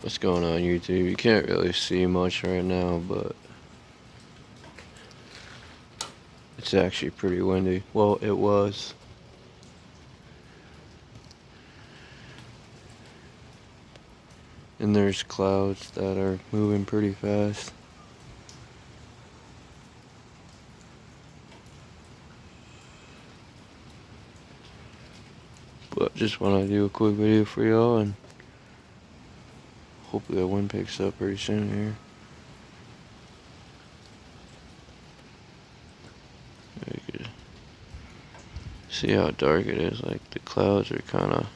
What's going on, YouTube? You can't really see much right now, but it's actually pretty windy. Well, it was. And there's clouds that are moving pretty fast. But just want to do a quick video for y'all, and hopefully the wind picks up pretty soon here. You can see how dark it is. Like, the clouds are kind of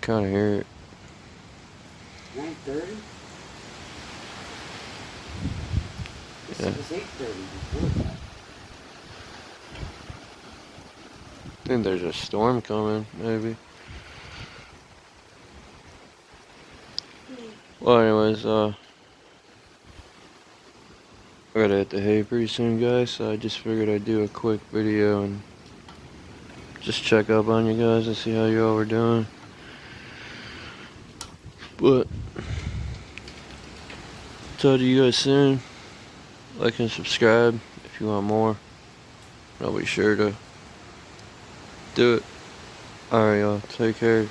hear it. 9:30? Yeah. It was 8:30 before that. I think there's a storm coming, maybe. Well, anyways, I gotta hit the hay pretty soon, guys, so I just figured I'd do a quick video and just check up on you guys and see how you all were doing. But talk to you guys soon. Like and subscribe if you want more. I'll be sure to do it. Alright, y'all. Take care.